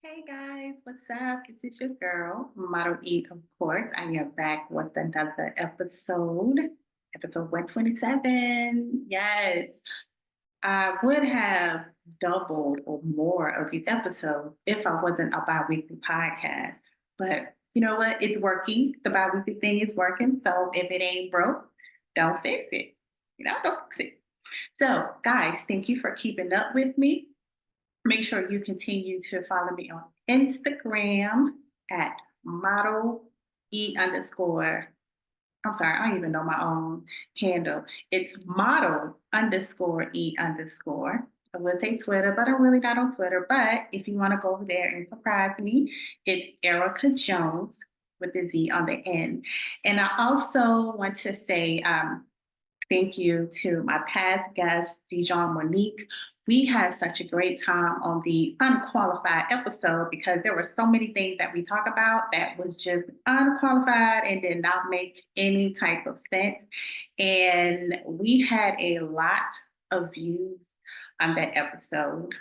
Hey guys, what's up? This is your girl, Model E, of course. I am back with another episode 127. Yes, I would have doubled or more of these episodes if I wasn't a bi-weekly podcast. But you know what? It's working. The bi-weekly thing is working. So if it ain't broke, don't fix it. Don't fix it. So, guys, thank you for keeping up with me. Make sure you continue to follow me on Instagram at model E underscore. I'm sorry, I don't even know my own handle. It's model underscore E underscore. I would say Twitter, but I'm really not on Twitter. But if you want to go over there and surprise me, it's Erica Jones with the Z on the end. And I also want to say thank you to my past guest, Dijon Monique. We had such a great time on the unqualified episode because there were so many things that we talk about that was just unqualified and did not make any type of sense. And we had a lot of views on that episode.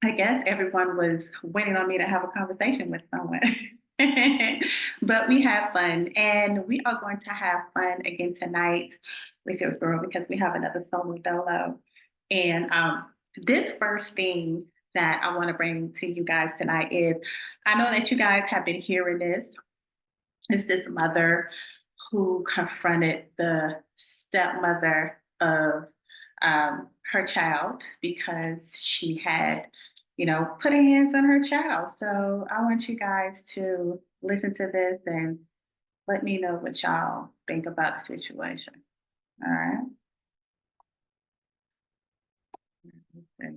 I guess everyone was waiting on me to have a conversation with someone. But we have fun, and we are going to have fun again tonight with your girl because we have another solo dolo. And this first thing that I want to bring to you guys tonight is I know that you guys have been hearing this. It's this mother who confronted the stepmother of her child because she had, put her hands on her child. So I want you guys to listen to this and let me know what y'all think about the situation. All right. Okay.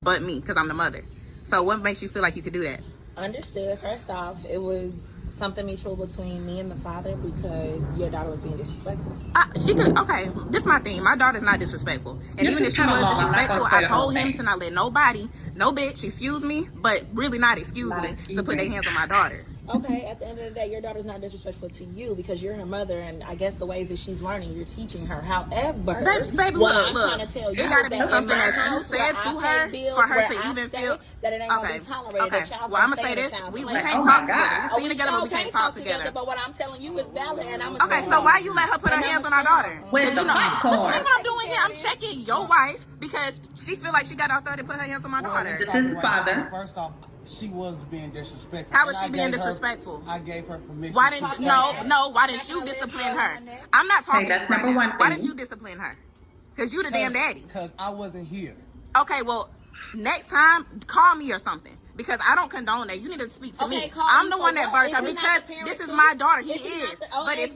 But me, because I'm the mother. So what makes you feel like you could do that? Understood. First off, it was something mutual between me and the father because your daughter was being disrespectful. She could. Okay, this is my thing. My daughter's not disrespectful, and even if she was disrespectful, I told him to not let nobody, no bitch, excuse me, but really not excuse me, to put their hands on my daughter. Okay, at the end of the day, your daughter's not disrespectful to you because you're her mother, and I guess the ways that she's learning, you're teaching her. However, baby, what look, I'm trying to tell you it gotta be that something that you said to her for her to even feel that it ain't gonna be tolerated. Okay, well, I'm gonna say this: we can't talk together. We see together, but we can't talk together. But what I'm telling you is valid, and I'm okay. So why you let her put her hands on our daughter? Where's the popcorn? What I'm doing here? I'm checking your wife because she feel like she got authority to put her hands on my daughter. This is father. First off, she was being disrespectful. How was she being disrespectful? I gave her permission. Why didn't you? No. Why didn't you discipline her? I'm not talking to you right now. Why didn't you discipline her? Because you the damn daddy. Because I wasn't here. Okay, well, next time call me or something. Because I don't condone that. You need to speak to me. I'm the one that birthed her because this is my daughter. He is.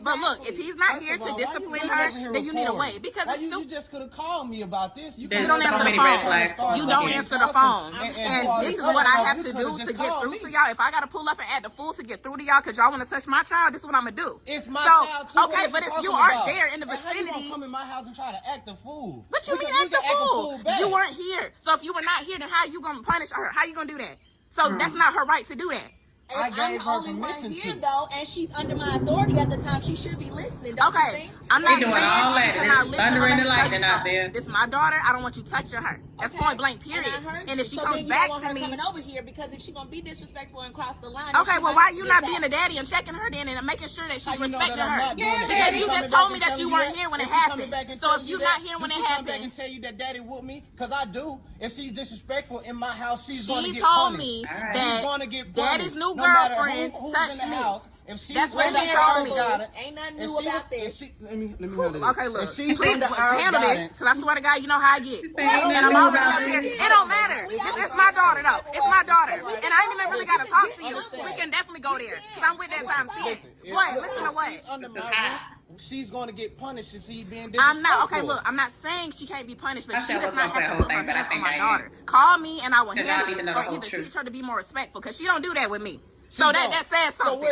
But look, if he's not here to discipline her, then you need to wait. Because it's you just could have called me about this. You don't answer the phone. You don't answer the phone. And this is what I have to do to get through to y'all. If I got to pull up and act the fool to get through to y'all because y'all want to touch my child, this is what I'm going to do. It's my child too. Okay, but if you aren't there in the vicinity. How you come in my house and try to act the fool? What you mean act the fool? You weren't here. So if you were not here, then how you going to punish her? How you going to do that? So that's not her right to do that. I gave her permission to. Though, and she's under my authority at the time. She should be listening. Don't you think? I'm not saying she should not listen. Thunder and the lightning out there. This is my daughter. I don't want you touching her. That's point blank. Period. And if she comes back to me, coming over here because if she's gonna be disrespectful and cross the line. Okay, well, why you not being a daddy and checking her then and making sure that she's respecting her? Because you just told me that you weren't here when it happened. So if you're not here when it happened, come back and tell you that daddy whooped me because I do. If she's disrespectful in my house, she's gonna get punished. She told me that daddy's new girlfriend touched me. That's what she told me. Ain't nothing new about this. Let me handle this. Okay, look. Please handle this, because I swear to God, you know how I get. And I'm already up here. It don't matter. It's my daughter, though. It's my daughter. And I ain't even really got to talk to you. We can definitely go there, because I'm with that time. What? Listen to what? Under my roof, she's going to get punished if she's being disrespectful. I'm not. Okay, look. I'm not saying she can't be punished, but she does not have to put her hands on my daughter. Call me, and I will handle it, or either teach her to be more respectful, because she don't do that with me. So that says something.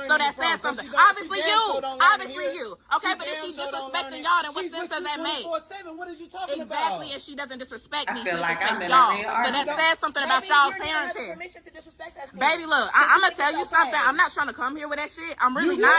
So that says something. Obviously you. Okay, but if she's disrespecting y'all, then what sense does that make? What is you talking about? Exactly, and she doesn't disrespect me. She disrespects y'all. So that says something about y'all's parenting. Baby, look, I'm gonna tell you something. I'm not trying to come here with that shit. I'm really not.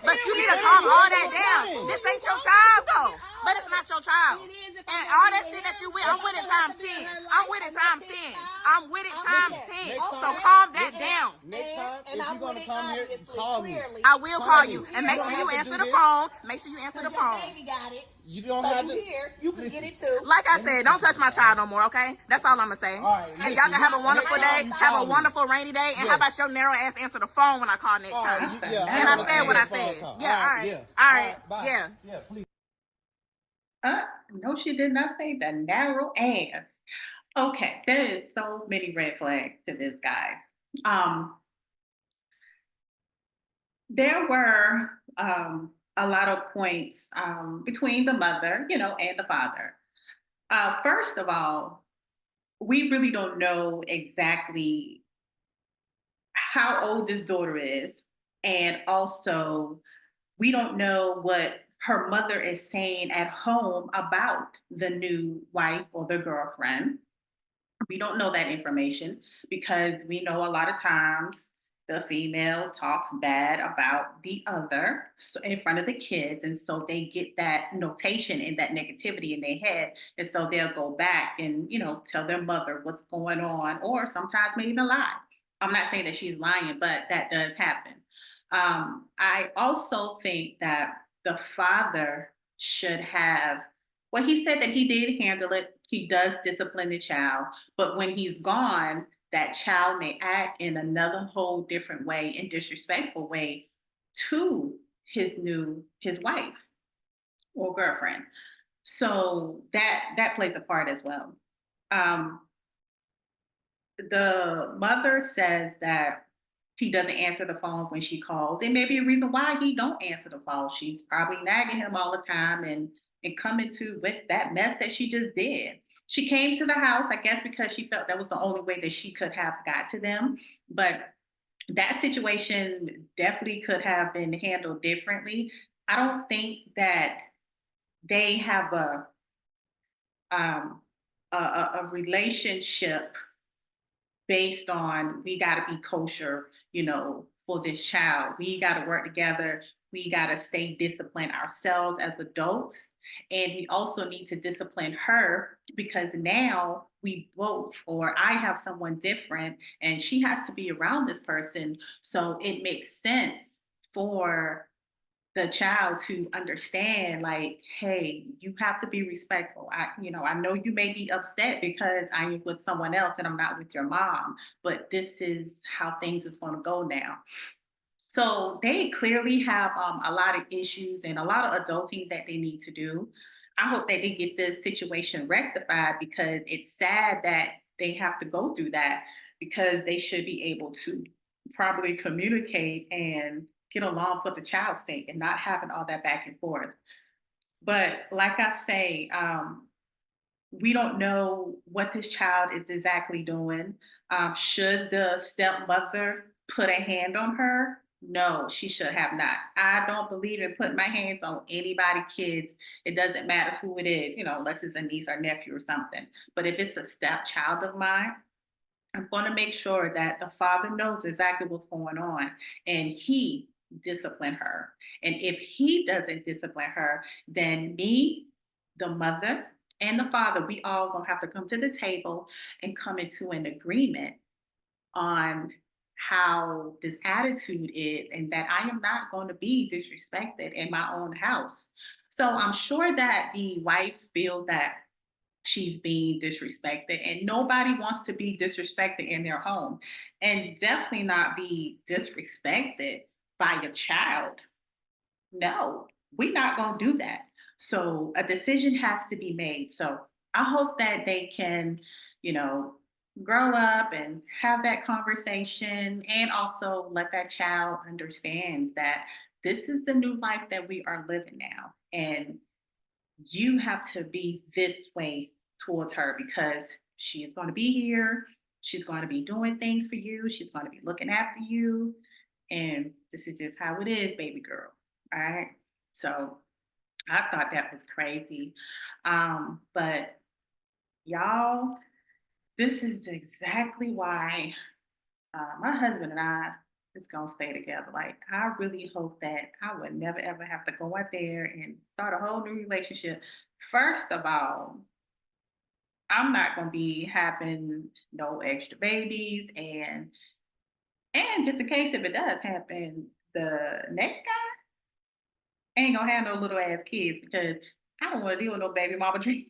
But you need to calm all that down. This ain't your child though. But it's not your child. And all that that you with. I'm with it times 10. I'm with it times 10. I'm with it times 10. So calm that down. Next time, if you're going to come here, call me. I will call you. And make sure you answer the phone. Make sure you answer the phone. Baby got it. You don't So have you to. here, you can get it too. Like I said, don't touch my child no more, okay? That's all I'm going to say. All right, And y'all can have a wonderful day. Have a wonderful rainy day. And how about your narrow ass answer the phone when I call next time? And I said what I said. Yeah, all right. All right. Yeah. Yeah, please. No, she did not say the narrow ass. Okay, there is so many red flags to this, guys. There were a lot of points between the mother, and the father. First of all, we really don't know exactly how old this daughter is, and also we don't know what her mother is saying at home about the new wife or the girlfriend. We don't know that information because we know a lot of times the female talks bad about the other in front of the kids. And so they get that notation and that negativity in their head. And so they'll go back and, tell their mother what's going on, or sometimes maybe even lie. I'm not saying that she's lying, but that does happen. I also think that the father should have, well, he said that he did handle it. He does discipline the child, but when he's gone, that child may act in another whole different way and disrespectful way to his wife or girlfriend. So that plays a part as well. The mother says that he doesn't answer the phone when she calls. It may be a reason why he don't answer the phone. She's probably nagging him all the time and coming to with that mess that she just did. She came to the house, I guess, because she felt that was the only way that she could have got to them. But that situation definitely could have been handled differently. I don't think that they have a relationship based on we got to be kosher, for this child. We got to work together. We got to stay disciplined ourselves as adults. And we also need to discipline her because now we both, or I have someone different and she has to be around this person. So it makes sense for the child to understand, like, hey, you have to be respectful. I know you may be upset because I am with someone else and I'm not with your mom, but this is how things is going to go now. So they clearly have a lot of issues and a lot of adulting that they need to do. I hope that they get this situation rectified because it's sad that they have to go through that because they should be able to properly communicate and get along for the child's sake and not having all that back and forth. But like I say, we don't know what this child is exactly doing. Should the stepmother put a hand on her? No, she should have not. I don't believe in putting my hands on anybody's kids. It doesn't matter who it is, unless it's a niece or nephew or something. But if it's a stepchild of mine, I'm going to make sure that the father knows exactly what's going on and he discipline her. And if he doesn't discipline her, then me, the mother, and the father, we all gonna have to come to the table and come into an agreement on how this attitude is and that I am not going to be disrespected in my own house. So I'm sure that the wife feels that she's being disrespected and nobody wants to be disrespected in their home and definitely not be disrespected by a child. No, we're not going to do that. So a decision has to be made. So I hope that they can, grow up and have that conversation and also let that child understand that this is the new life that we are living now. And you have to be this way towards her because she is going to be here. She's going to be doing things for you. She's going to be looking after you. And this is just how it is, baby girl. All right. So I thought that was crazy. But y'all, this is exactly why my husband and I is going to stay together. Like, I really hope that I would never, ever have to go out there and start a whole new relationship. First of all, I'm not gonna be having no extra babies, and just in case if it does happen, the next guy ain't gonna have no little ass kids because I don't want to deal with no baby mama dreams.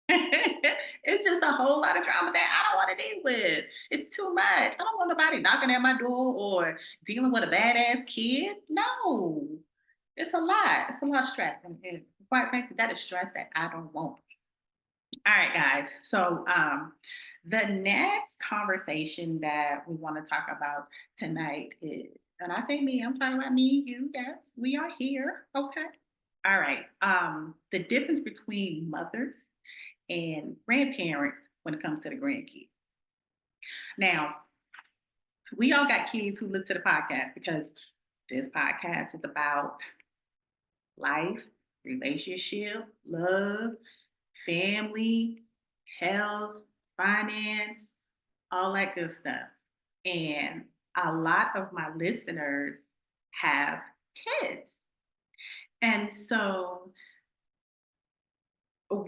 It's just a whole lot of drama that I don't want to deal with. It's too much. I don't want nobody knocking at my door or dealing with a badass kid. No, it's a lot. It's a lot of stress, and quite frankly, that is stress that I don't want. All right, guys. So, the next conversation that we want to talk about tonight is, and I say me, I'm talking about me, you, yes, we are here. Okay. All right. The difference between mothers and grandparents when it comes to the grandkids. Now, we all got kids who listen to the podcast because this podcast is about life, relationship, love, family, health, finance, all that good stuff. And a lot of my listeners have kids. And so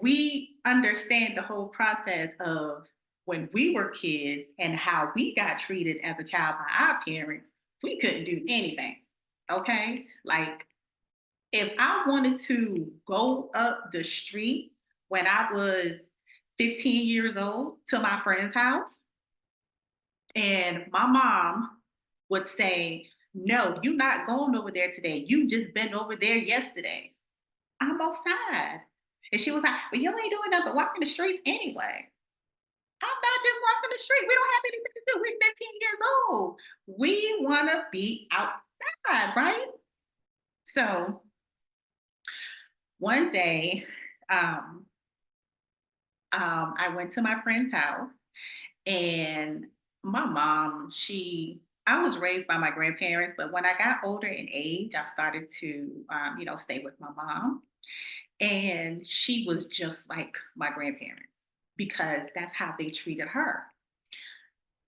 we understand the whole process of when we were kids and how we got treated as a child by our parents. We couldn't do anything. Okay. Like if I wanted to go up the street when I was 15 years old to my friend's house, and my mom would say, "No, you're not going over there today. You just been over there yesterday." I'm outside. And she was like, "But you ain't doing nothing but walking the streets anyway." I'm not just walking the street. We don't have anything to do. We're 15 years old. We want to be outside, right? So one day, I went to my friend's house, and my mom, I was raised by my grandparents, but when I got older in age, I started to, stay with my mom. And she was just like my grandparents because that's how they treated her.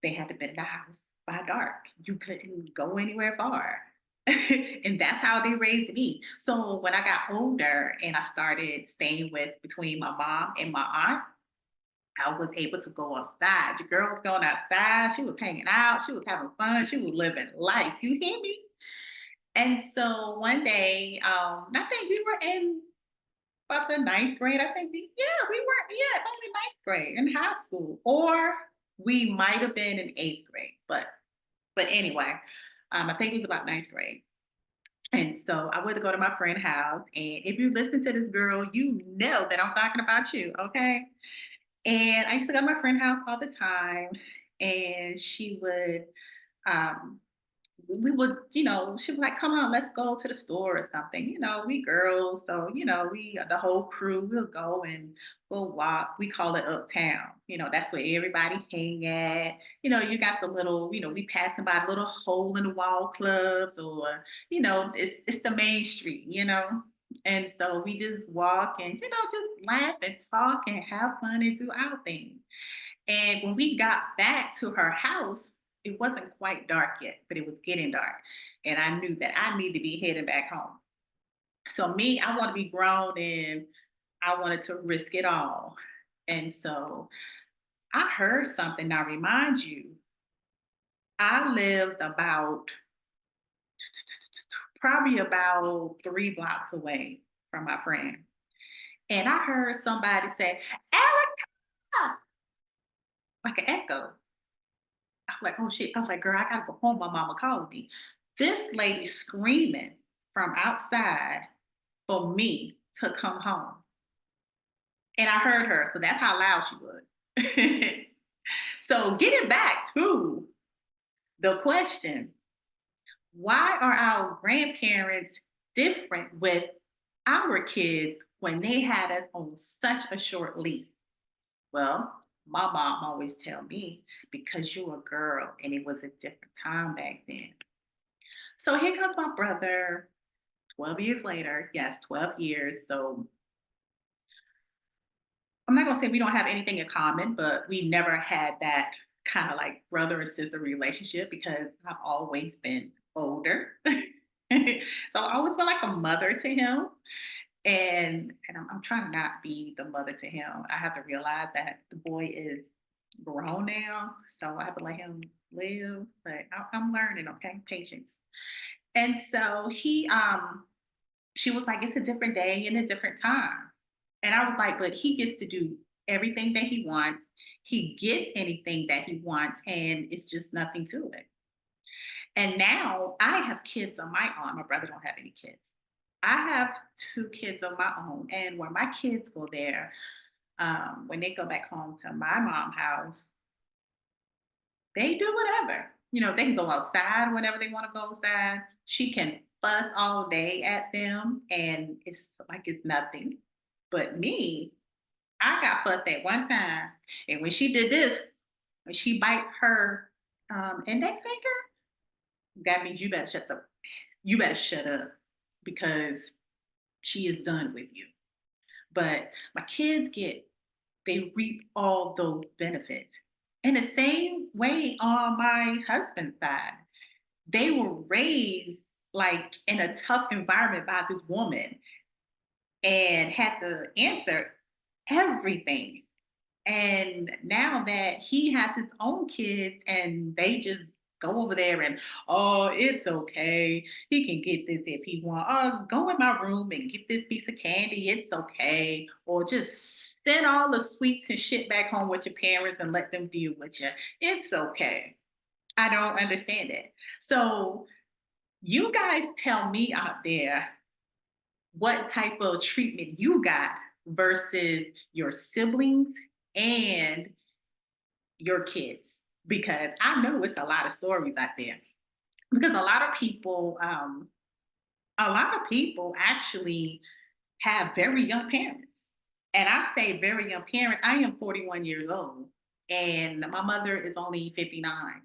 They had to be in the house by dark. You couldn't go anywhere far. And that's how they raised me. So when I got older and I started staying with between my mom and my aunt, I was able to go outside. The girl was going outside. She was hanging out. She was having fun. She was living life. You hear me? And so one day, I think we were in about the ninth grade. I think we were, maybe ninth grade in high school, or we might have been in eighth grade. But anyway, I think it was about ninth grade. And so I went to go to my friend's house. And if you listen to this girl, you know that I'm talking about you, okay? And I used to go to my friend's house all the time. And she would, we would, she was like, "Come on, let's go to the store or something." We girls. So, the whole crew, we'll go and we'll walk. We call it uptown. That's where everybody hang at. You got the little, we passing by the little hole in the wall clubs, or, it's the main street. And so we just walk and, just laugh and talk and have fun and do our thing. And when we got back to her house, it wasn't quite dark yet, but it was getting dark. And I knew that I need to be heading back home. So me, I want to be grown and I wanted to risk it all. And so I heard something. Now, remind you, I lived probably about 3 blocks away from my friend. And I heard somebody say, "Erica," like an echo. I was like, "Oh shit." I was like, "Girl, I gotta go home. My mama called me." This lady screaming from outside for me to come home. And I heard her. So that's how loud she was. So getting back to the question, why are our grandparents different with our kids when they had us on such a short leash? Well, my mom always tell me, because you're a girl and it was a different time back then. So here comes my brother 12 years later. Yes, 12 years. So I'm not going to say we don't have anything in common, but we never had that kind of like brother and sister relationship because I've always been older. So I always felt like a mother to him. And I'm trying to not be the mother to him. I have to realize that the boy is grown now, so I have to let him live. But I'm learning, okay, patience. And so she was like, it's a different day and a different time. And I was like, but he gets to do everything that he wants. He gets anything that he wants, and it's just nothing to it. And now I have kids of my own. My brother don't have any kids. I have 2 kids of my own, and when my kids go there, when they go back home to my mom's house, they do whatever. They can go outside whenever they want to go outside. She can fuss all day at them, and it's like it's nothing. But me, I got fussed at one time, and when she did this, when she bite her index finger, that means you better shut up because she is done with you. But my kids they reap all those benefits. In the same way on my husband's side, they were raised like in a tough environment by this woman and had to answer everything. And now that he has his own kids and they just go over there and, oh, it's okay. He can get this if he wants. Oh, go in my room and get this piece of candy. It's okay. Or just send all the sweets and shit back home with your parents and let them deal with you. It's okay. I don't understand it. So you guys tell me out there what type of treatment you got versus your siblings and your kids, because I know it's a lot of stories out there. Because a lot of people actually have very young parents, and I say very young parents. I am 41 years old, and my mother is only 59.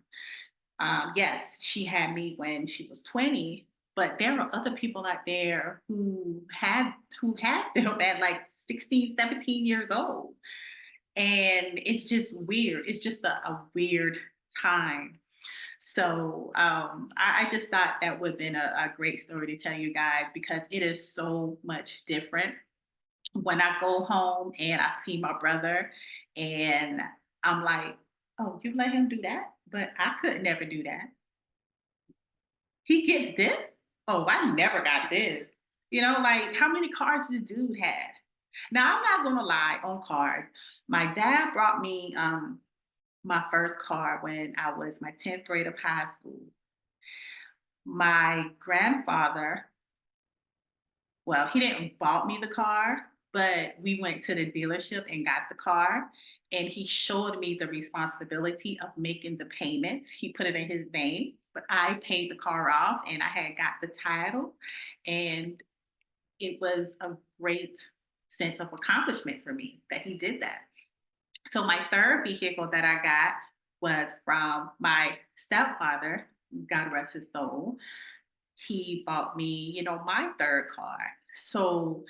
Yes, she had me when she was 20, but there are other people out there who had them at like 16, 17 years old. And it's just weird. It's just a weird time. So I just thought that would have been a great story to tell you guys because it is so much different when I go home and I see my brother and I'm like, oh, you let him do that? But I could never do that. He gets this? Oh, I never got this. Like how many cars this dude had? Now, I'm not gonna lie on cars. My dad brought me my first car when I was my 10th grade of high school. My grandfather, well, he didn't bought me the car, but we went to the dealership and got the car. And he showed me the responsibility of making the payments. He put it in his name, but I paid the car off and I had got the title. And it was a great sense of accomplishment for me that he did that. So my third vehicle that I got was from my stepfather, God rest his soul. He bought me, my third car. So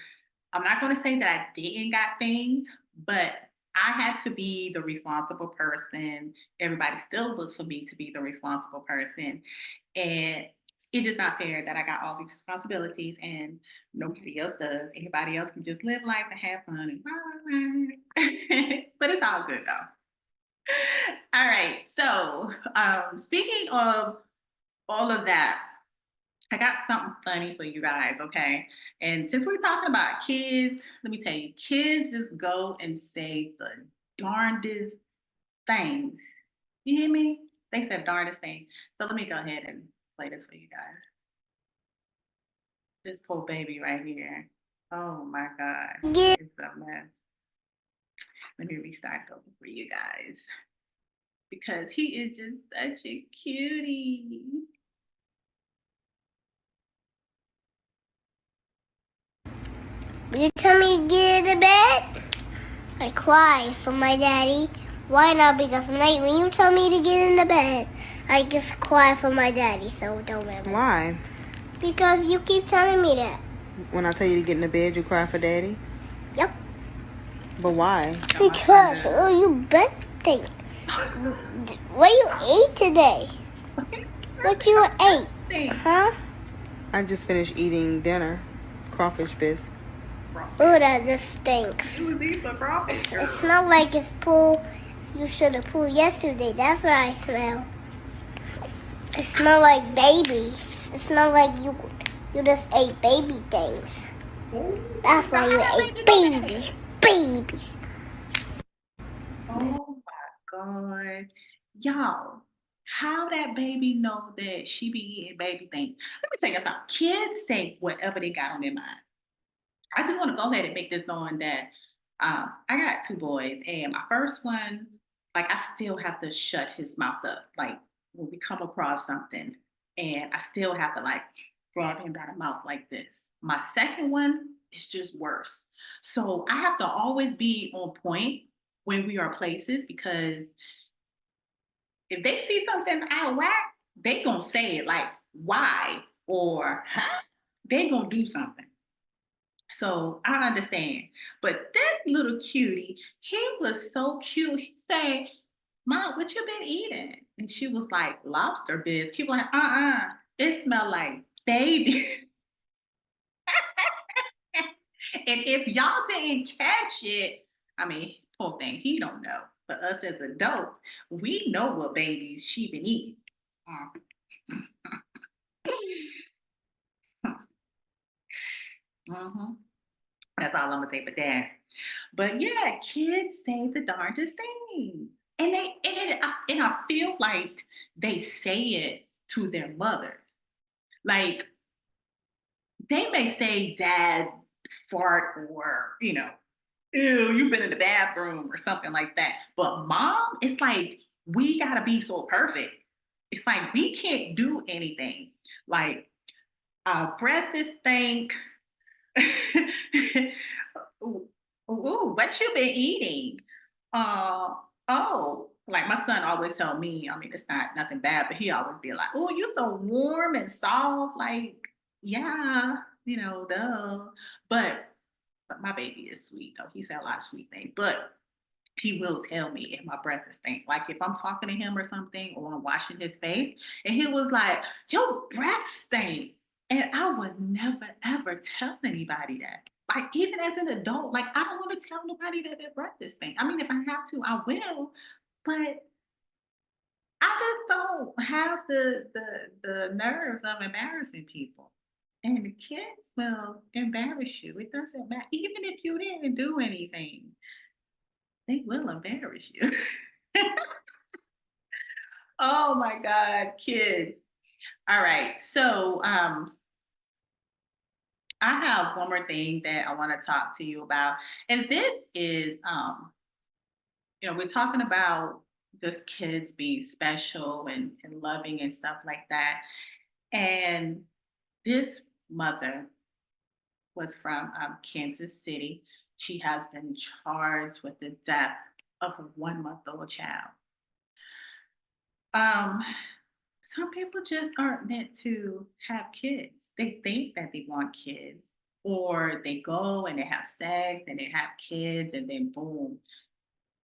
I'm not going to say that I didn't got things, but I had to be the responsible person. Everybody still looks for me to be the responsible person. And it is not fair that I got all these responsibilities and nobody else does. Everybody else can just live life and have fun and but it's all good though. All right. So speaking of all of that, I got something funny for you guys, okay? And since we're talking about kids, let me tell you, kids just go and say the darndest things. You hear me? They said darndest thing. So let me go ahead and play this for you guys. This poor baby right here. Oh my God. Yeah. It's a mess. Let me restart over for you guys. Because he is just such a cutie. You tell me to get in the bed? I cry for my daddy. Why not? Because tonight when you tell me to get in the bed, I just cry for my daddy, so don't ever. Why? Because you keep telling me that. When I tell you to get in the bed, you cry for daddy? Yep. But why? Because, you birthday. What you ate today? What you ate? Huh? I just finished eating dinner. Crawfish bisque. Oh, that just stinks. You was eating the crawfish, girl. It smells like it's pool. You should have pooled yesterday. That's what I smell. It smells like babies. It smells like you just ate baby things. That's why you ate babies. Babies. Oh my God. Y'all, how that baby know that she be eating baby things? Let me tell you something. Kids say whatever they got on their mind. I just want to go ahead and make this known that I got 2 boys, and my first one, like, I still have to shut his mouth up. Like, when we come across something, and I still have to, like, grab him by the mouth like this. My second one is just worse. So I have to always be on point when we are places, because if they see something out of whack, they gonna say it like, why? Or, huh? They gonna do something. So I understand. But this little cutie, he was so cute. He said, Mom, what you been eating? And she was like, lobster bits. He was like, it smelled like baby. And if y'all didn't catch it, I mean, poor thing, he don't know. But us as adults, we know what babies she been eating. Mhm. That's all I'm gonna say for that. But yeah, kids say the darndest things, and I feel like they say it to their mothers. Like, they may say "dad fart," or "ew, you've been in the bathroom," or something like that. But mom, it's like we gotta be so perfect. It's like we can't do anything. Like, our breath is stink. Ooh, what you been eating? Uh, oh, like my son always tell me, I mean, it's not nothing bad, but he always be like, oh, you so warm and soft. Like, yeah, duh. But my baby is sweet, though. He said a lot of sweet things, but he will tell me if my breath is stink. Like, if I'm talking to him or something, or I'm washing his face, and he was like, your breath stink. And I would never, ever tell anybody that. Like, even as an adult, like, I don't want to tell nobody that their breath is stink. I mean, if I have to, I will. But I just don't have the nerves of embarrassing people. And the kids will embarrass you. It doesn't matter. Even if you didn't do anything, they will embarrass you. Oh my God, kids. All right. So I have one more thing that I want to talk to you about. And this is we're talking about just kids being special and loving and stuff like that. And this mother was from Kansas City. She has been charged with the death of a 1-month-old child. Um, some people just aren't meant to have kids. They think that they want kids, or they go and they have sex and they have kids, and then boom,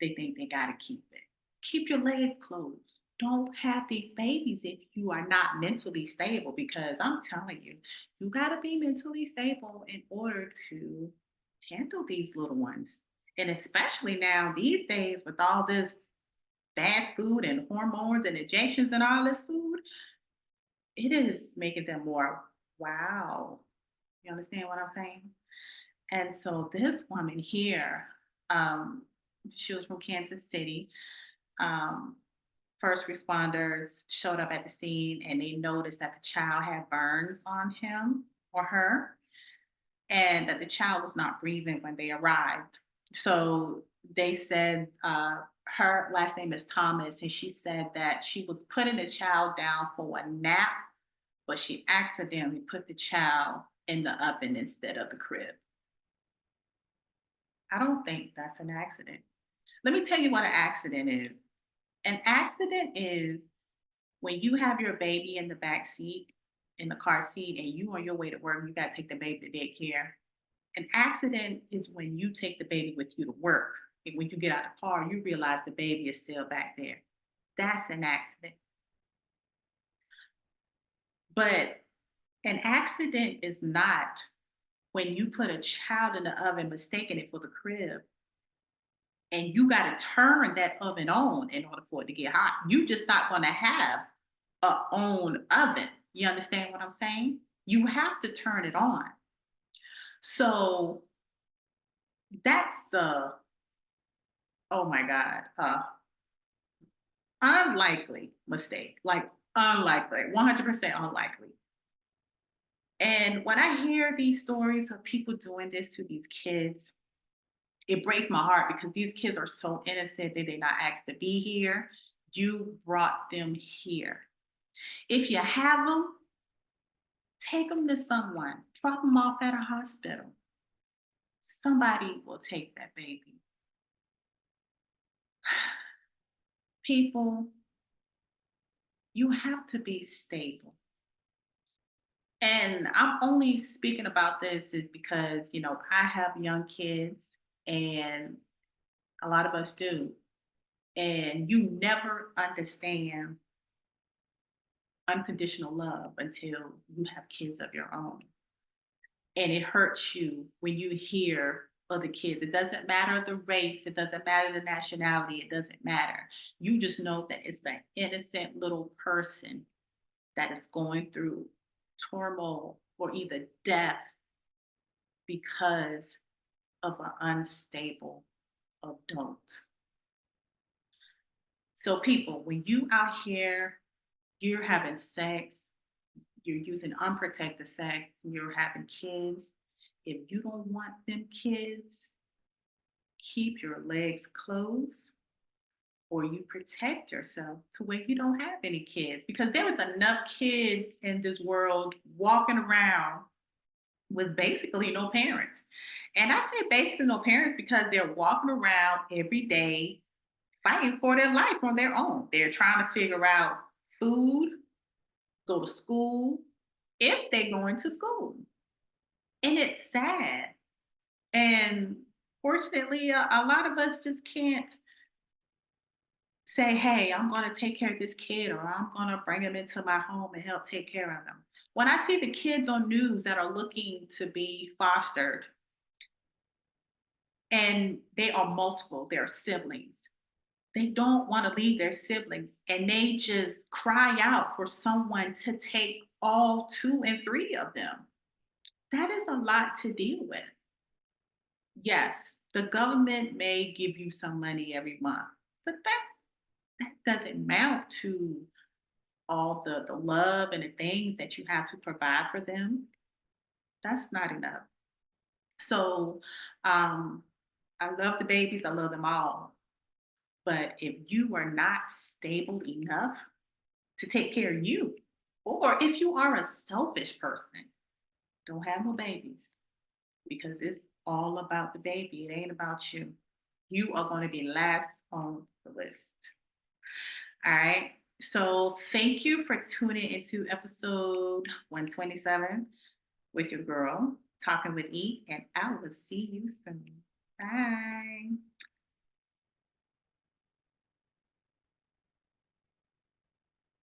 they think they got to keep it. Keep your legs closed. Don't have these babies if you are not mentally stable, because I'm telling you, you got to be mentally stable in order to handle these little ones. And especially now, these days, with all this fast food and hormones and injections and all this food, it is making them more wow. You understand what I'm saying? And so this woman here, um, she was from Kansas City. Um, First responders showed up at the scene, and they noticed that the child had burns on him or her, and that the child was not breathing when they arrived. So they said her last name is Thomas, and she said that she was putting the child down for a nap, but she accidentally put the child in the oven instead of the crib. I don't think that's an accident. Let me tell you what an accident is. An accident is when you have your baby in the back seat, in the car seat, and you on your way to work, you got to take the baby to daycare. An accident is when you take the baby with you to work. And when you get out of the car, you realize the baby is still back there. That's an accident. But an accident is not when you put a child in the oven, mistaking it for the crib, and you got to turn that oven on in order for it to get hot. You just not going to have a own oven. You understand what I'm saying? You have to turn it on. So that's oh my God, unlikely mistake, like unlikely, 100% unlikely. And when I hear these stories of people doing this to these kids, it breaks my heart because these kids are so innocent. They did not ask to be here. You brought them here. If you have them, take them to someone, drop them off at a hospital. Somebody will take that baby. People, you have to be stable. And I'm only speaking about this is because, I have young kids and a lot of us do. And you never understand unconditional love until you have kids of your own. And it hurts you when you hear other kids. It doesn't matter the race, it doesn't matter the nationality, it doesn't matter. You just know that it's an innocent little person that is going through turmoil or either death because of an unstable adult. So people, when you out here, you're having sex, you're using unprotected sex, you're having kids, if you don't want them kids, keep your legs closed or you protect yourself to where you don't have any kids. Because there was enough kids in this world walking around with basically no parents. And I say basically no parents because they're walking around every day fighting for their life on their own. They're trying to figure out food, go to school, if they're going to school. And it's sad. And fortunately, a lot of us just can't say, hey, I'm going to take care of this kid or I'm going to bring him into my home and help take care of them. When I see the kids on news that are looking to be fostered, and they are multiple, they're siblings, they don't want to leave their siblings and they just cry out for someone to take all 2 and 3 of them. That is a lot to deal with. Yes, the government may give you some money every month, but that doesn't amount to all the love and the things that you have to provide for them. That's not enough. So I love the babies, I love them all. But if you are not stable enough to take care of you, or if you are a selfish person, don't have no babies because it's all about the baby. It ain't about you. You are going to be last on the list. All right. So thank you for tuning into episode 127 with your girl, Talking with E, and I will see you soon. Bye.